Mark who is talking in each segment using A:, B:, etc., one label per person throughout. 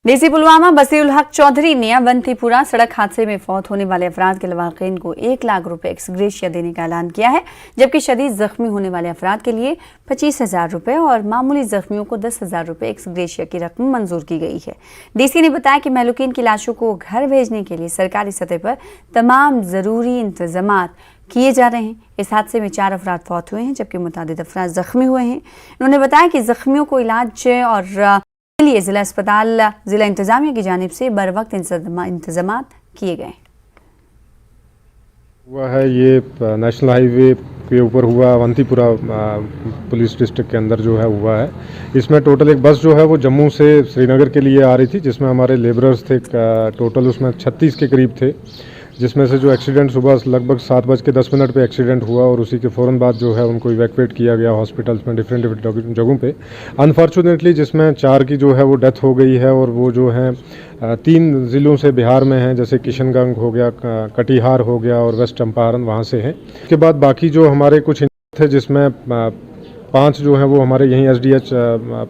A: DC Pulwama बसीउल हक चौधरी ने अवंतीपुरा सड़क हादसे में फौत होने वाले अफराद के लवाकिन को 1 लाख रुपए एक्सग्रेशिया देने का ऐलान किया है, जबकि शदीद जख्मी होने वाले अफराद के लिए 25,000 रुपए और मामूली जख्मियों को 10,000 रुपए एक्सग्रेशिया की रकम मंजूर की गई है। डीसी ने बताया कि महलूकीन की लाशों को घर भेजने के लिए सरकारी सतह पर तमाम जरूरी इंतजाम किए जा रहे हैं। इस हादसे में 4 अफराद फौत हुए हैं, जबकि मुतादिद अफराद जख्मी हुए हैं। उन्होंने बताया कि जख्मियों को इलाज और के लिए जिला अस्पताल जिला इंतजामिया की जानिब से बर वक्त इंतजाम किए गए
B: हुआ है। ये नेशनल हाईवे के ऊपर हुआ, अवंतीपुरा पुलिस डिस्ट्रिक्ट के अंदर जो है हुआ है। इसमें टोटल एक बस जो है वो जम्मू से श्रीनगर के लिए आ रही थी, जिसमें हमारे लेबरर्स थे। टोटल उसमें 36 के करीब थे, जिसमें से जो एक्सीडेंट सुबह लगभग 7:10 पे एक्सीडेंट हुआ और उसी के फ़ौरन बाद जो है उनको इवैक्यूएट किया गया हॉस्पिटल्स में डिफरेंट जगहों पे। अनफॉर्चुनेटली जिसमें 4 की जो है वो डेथ हो गई है और वो जो है 3 ज़िलों से बिहार में हैं, जैसे किशनगंज हो गया, कटिहार हो गया और वेस्ट चंपारण वहाँ से हैं। उसके बाद बाकी जो हमारे कुछ थे, जिसमें 5 जो हैं वो हमारे यहीं SDH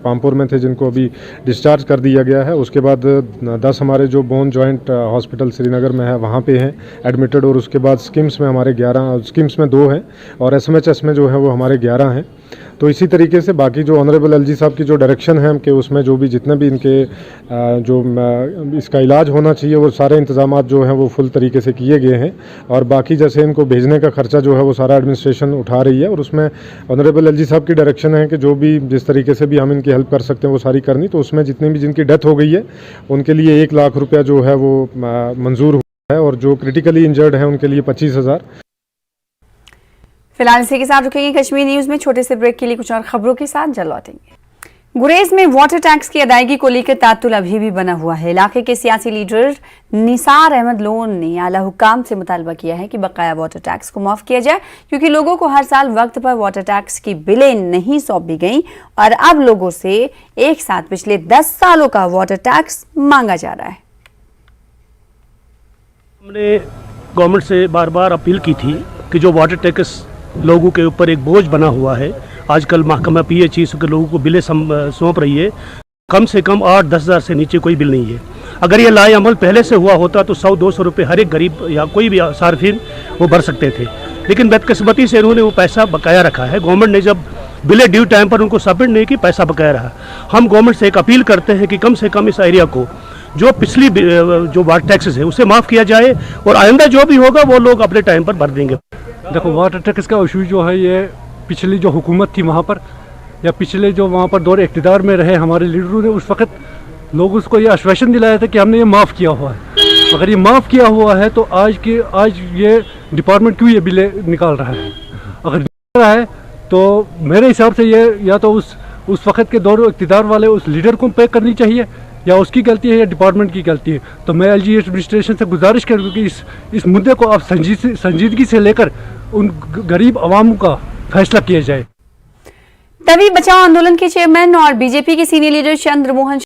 B: पामपुर में थे, जिनको अभी डिस्चार्ज कर दिया गया है। उसके बाद 10 हमारे जो बोन जॉइंट हॉस्पिटल श्रीनगर में है वहाँ पे हैं एडमिटेड, और उसके बाद स्किम्स में हमारे 11, स्किम्स में 2 हैं और SMHS में जो है वो हमारे 11 हैं। तो इसी तरीके से बाकी जो ऑनरेबल LG साहब की जो डायरेक्शन है कि उसमें जो भी जितने भी इनके जो इसका इलाज होना चाहिए वो सारे इंतजाम जो हैं वो फुल तरीके से किए गए हैं। और बाकी जैसे इनको भेजने का खर्चा जो है वो सारा एडमिनिस्ट्रेशन उठा रही है, और उसमें ऑनरेबल LG साहब की डायरेक्शन है कि जो भी जिस तरीके से भी हम इनकी हेल्प कर सकते हैं वो सारी करनी। तो उसमें जितनी भी जिनकी डेथ हो गई है उनके लिए 1 लाख रुपया जो है वो मंजूर हुआ है, और जो क्रिटिकली इंजर्ड है उनके लिए 25,000।
A: फिलहाल इसी के साथ रुकेंगे कश्मीर न्यूज में। छोटे से ब्रेक के लिए कुछ और खबरों के साथ जल्द लौटेंगे। गुरेज में वाटर टैक्स की अदायगी को लेकर तातुल अभी भी बना हुआ है। इलाके के सियासी लीडर निसार अहमद लोन ने आला हुकाम से मुतालबा किया है कि बकाया वाटर टैक्स को माफ किया जाए, क्योंकि लोगों को हर साल वक्त पर वाटर टैक्स की बिलें नहीं सौंपी गई और अब लोगों से एक साथ पिछले 10 सालों का वाटर टैक्स मांगा जा रहा है।
C: हमने गवर्नमेंट से बार बार अपील की थी कि जो वाटर टैक्स लोगों के ऊपर एक बोझ बना हुआ है, आजकल महकमा PH के लोगों को बिलें सौंप रही है। कम से कम 8-10 हज़ार से नीचे कोई बिल नहीं है। अगर ये लाए अमल पहले से हुआ होता तो 100-200 रुपये हर एक गरीब या कोई भी सार्फिन वो भर सकते थे, लेकिन बदकिस्मती से इन्होंने वो पैसा बकाया रखा है। गवर्नमेंट ने जब बिलें ड्यू टाइम पर उनको सबमिट नहीं की, पैसा बकाया रहा। हम गवर्नमेंट से एक अपील करते हैं कि कम से कम इस एरिया को जो पिछली जो वाटर टैक्सेस है उसे माफ़ किया जाए, और आइंदा जो भी होगा वो लोग अपने टाइम पर भर देंगे।
D: देखो, वाटर टैक्स का इशू जो है ये पिछली जो हुकूमत थी वहाँ पर, या पिछले जो वहाँ पर दौर इक़्तिदार में रहे हमारे लीडरों ने, उस वक्त लोग उसको ये आश्वासन दिलाया था कि हमने ये माफ़ किया हुआ है। अगर ये माफ़ किया हुआ है तो आज ये डिपार्टमेंट क्यों ये बिलें निकाल रहा है? अगर निकाल रहा है तो मेरे हिसाब से ये या तो उस वक्त के दौर इक़्तिदार वाले उस लीडर को पे करनी चाहिए, या उसकी गलती है या डिपार्टमेंट की गलती है। तो मैं LG एडमिनिस्ट्रेशन से गुजारिश करूँगा कि इस मुद्दे को आप संजीदगी से लेकर उन गरीब अवाम का फैसला किया जाए।
A: तभी बचाओ आंदोलन के चेयरमैन और बीजेपी के सीनियर लीडर चंद्रमोहन